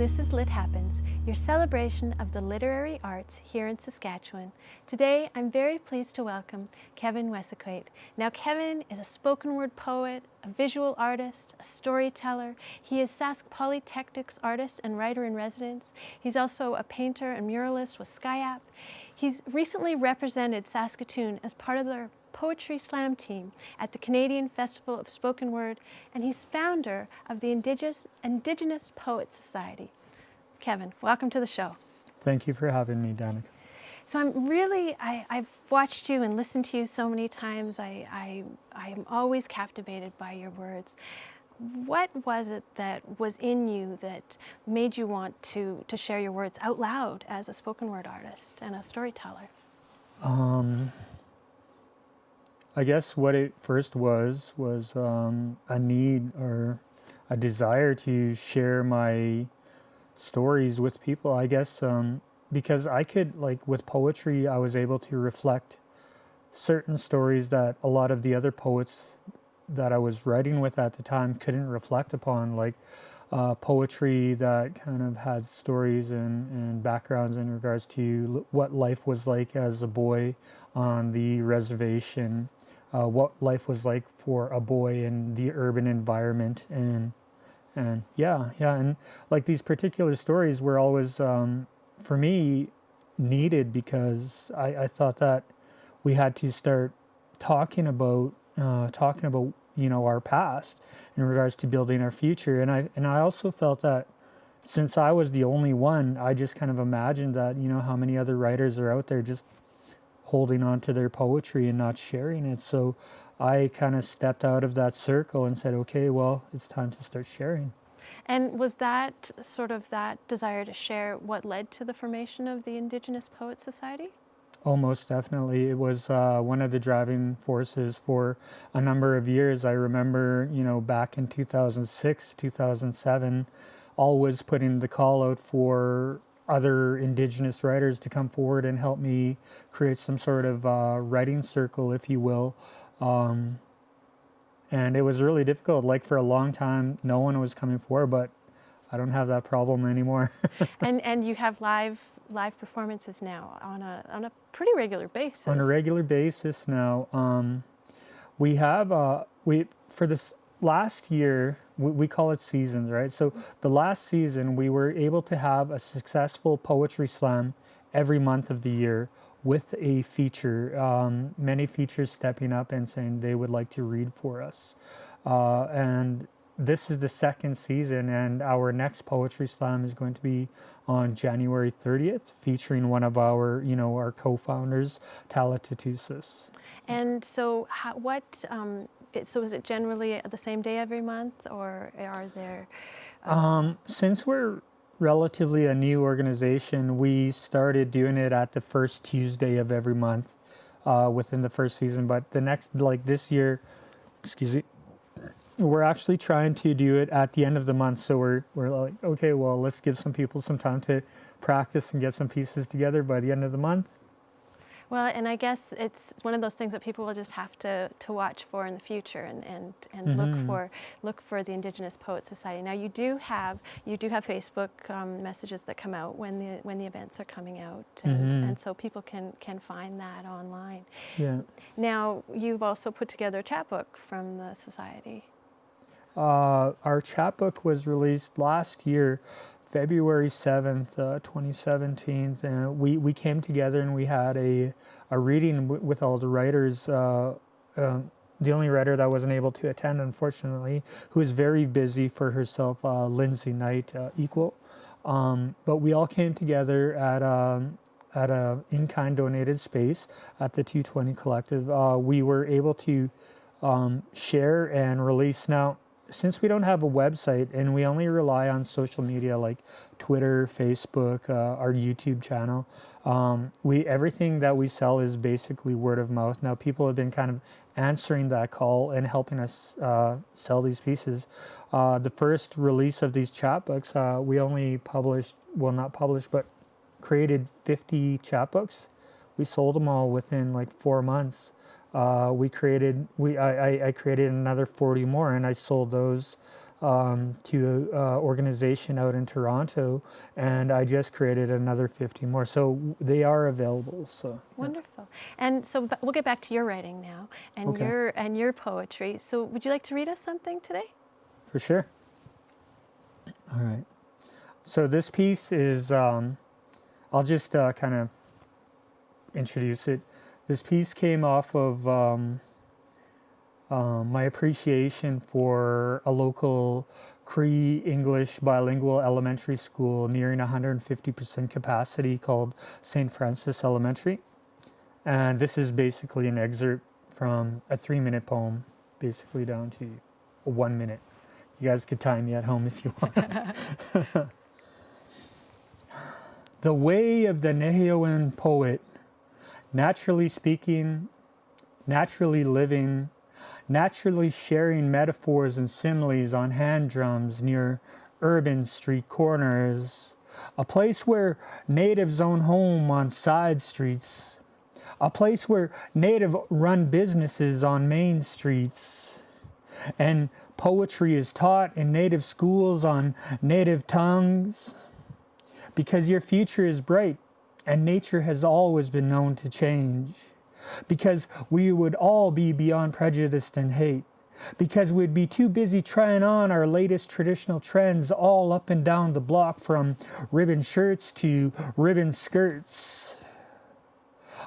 this is Lit Happens, your celebration of the literary arts here in Saskatchewan. Today, I'm very pleased to welcome Kevin Wesaquate. Now, Kevin is a spoken word poet, a visual artist, a storyteller. He is Sask Polytechnic's artist and writer in residence. He's also a painter and muralist with SkyApp. He's recently represented Saskatoon as part of their Poetry Slam team at the Canadian Festival of Spoken Word, and he's founder of the Indigenous Poets Society. Kevin, welcome to the show. Thank you for having me, Danica. So I've watched you and listened to you so many times. I'm always captivated by your words. What was it that was in you that made you want to share your words out loud as a spoken word artist and a storyteller? I guess what it first was a need or a desire to share my stories with people. I guess because I could, like with poetry, I was able to reflect certain stories that a lot of the other poets that I was writing with at the time couldn't reflect upon, like poetry that kind of had stories and backgrounds in regards to what life was like as a boy on the reservation, what life was like for a boy in the urban environment, and like these particular stories were always for me needed, because I thought that we had to start talking about our past in regards to building our future, and I also felt that since I was the only one, I just kind of imagined that how many other writers are out there just holding on to their poetry and not sharing it. So I kind of stepped out of that circle and said, okay, well, it's time to start sharing. And was that sort of that desire to share what led to the formation of the Indigenous Poets Society? Oh, most definitely. It was one of the driving forces for a number of years. I remember, back in 2006, 2007, always putting the call out for other Indigenous writers to come forward and help me create some sort of writing circle, if you will. And it was really difficult. Like for a long time, no one was coming forward, but I don't have that problem anymore. and you have live performances now on a pretty regular basis. On a regular basis now. We have for this last year, we call it seasons, right? So the last season, we were able to have a successful poetry slam every month of the year with a feature, many features stepping up and saying they would like to read for us. And this is the second season, and our next poetry slam is going to be on January 30th, featuring one of our, our co-founders, Tala Tatusis. And so so is it generally the same day every month, or are there... Since we're relatively a new organization, we started doing it at the first Tuesday of every month within the first season. But the next, like this year, we're actually trying to do it at the end of the month. So we're like, okay, well, let's give some people some time to practice and get some pieces together by the end of the month. Well, and I guess it's one of those things that people will just have to watch for in the future and look for the Indigenous Poets Society. Now you do have Facebook messages that come out when the events are coming out, and so people can find that online. Yeah. Now you've also put together a chapbook from the society. Our chapbook was released last year, February 7th, 2017, and we came together and we had a reading with all the writers. The only writer that wasn't able to attend, unfortunately, who is very busy for herself, Lindsay Knight, Equal. But we all came together at a in-kind donated space at the 220 Collective. We were able to share and release. Now, since we don't have a website and we only rely on social media like Twitter, Facebook, our YouTube channel, everything that we sell is basically word of mouth. Now people have been kind of answering that call and helping us sell these pieces. The first release of these chapbooks, we only created 50 chapbooks. We sold them all within like 4 months. I created another 40 more, and I sold those to an organization out in Toronto, and I just created another 50 more. So they are available. So wonderful. And so we'll get back to your writing now and Okay. your poetry. So would you like to read us something today? For sure. All right. So this piece is, I'll just kind of introduce it. This piece came off of my appreciation for a local Cree English bilingual elementary school nearing 150% capacity called St. Francis Elementary. And this is basically an excerpt from a 3-minute poem, basically down to 1 minute. You guys could time me at home if you want. The way of the Neheoan poet, naturally speaking, naturally living, naturally sharing metaphors and similes on hand drums near urban street corners, a place where natives own home on side streets, a place where native run businesses on main streets, and poetry is taught in native schools on native tongues, because your future is bright and nature has always been known to change, because we would all be beyond prejudice and hate, because we'd be too busy trying on our latest traditional trends all up and down the block, from ribbon shirts to ribbon skirts.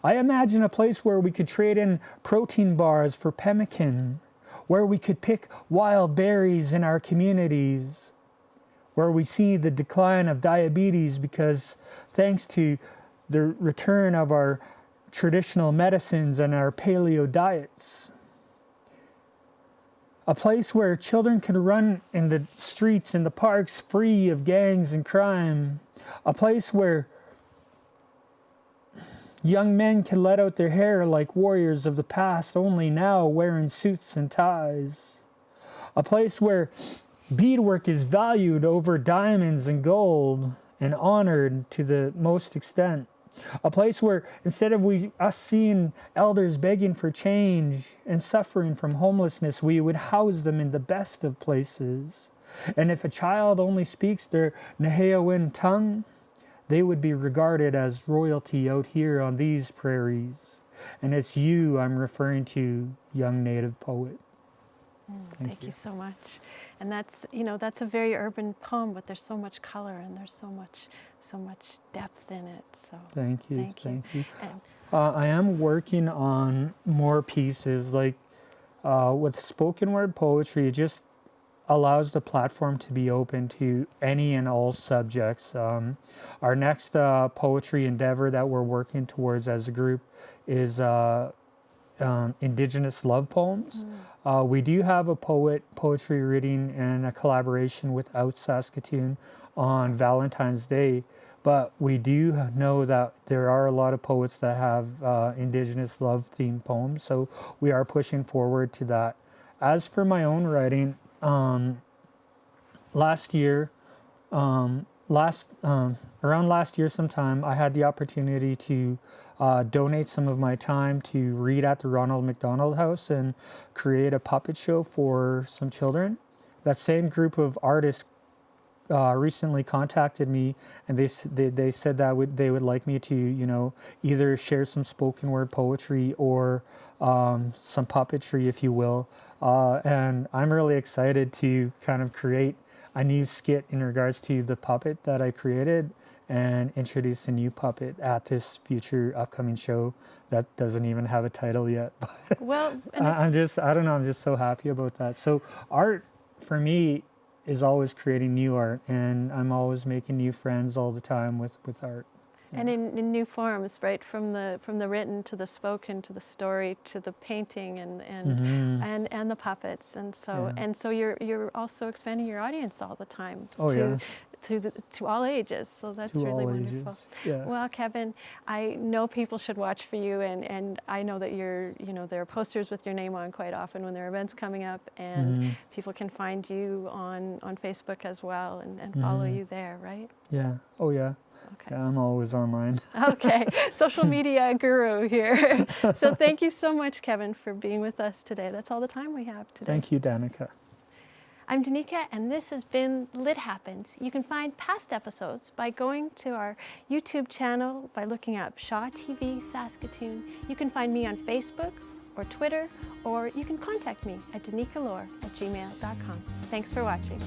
I imagine a place where we could trade in protein bars for pemmican, where we could pick wild berries in our communities, where we see the decline of diabetes because thanks to the return of our traditional medicines and our paleo diets. A place where children can run in the streets and the parks free of gangs and crime. A place where young men can let out their hair like warriors of the past, only now wearing suits and ties. A place where beadwork is valued over diamonds and gold and honored to the most extent. A place where instead of us seeing elders begging for change and suffering from homelessness, we would house them in the best of places. And if a child only speaks their Neheoan tongue, they would be regarded as royalty out here on these prairies. And it's you I'm referring to, young native poet. Thank you so much. And that's, that's a very urban poem, but there's so much color and there's so much depth in it. So Thank you. And I am working on more pieces, like with spoken word poetry. It just allows the platform to be open to any and all subjects. Our next poetry endeavor that we're working towards as a group is Indigenous love poems. We do have a poetry reading and a collaboration with Out Saskatoon on Valentine's Day, but we do know that there are a lot of poets that have Indigenous love themed poems, so we are pushing forward to that. As for my own writing, last year sometime, I had the opportunity to donate some of my time to read at the Ronald McDonald House and create a puppet show for some children. That same group of artists recently contacted me, and they said that they would like me to, either share some spoken word poetry or some puppetry, if you will. And I'm really excited to kind of create a new skit in regards to the puppet that I created and introduce a new puppet at this future upcoming show that doesn't even have a title yet. But well, I'm just so happy about that. So art for me is always creating new art, and I'm always making new friends all the time with art. And in new forms, right? From the written to the spoken to the story to the painting and the puppets, and so you're also expanding your audience all the time. To all ages, so that's really wonderful. Ages. Yeah. Well, Kevin, I know people should watch for you, and I know that there are posters with your name on quite often when there are events coming up, and people can find you on Facebook as well and follow you there, right? Yeah. Oh yeah. Okay. Yeah, I'm always online. Okay, social media guru here. So thank you so much, Kevin, for being with us today. That's all the time we have today. Thank you, Danica. I'm Danica, and this has been Lit Happens. You can find past episodes by going to our YouTube channel by looking up Shaw TV Saskatoon. You can find me on Facebook or Twitter, or you can contact me at danicalorer@gmail.com. Thanks for watching.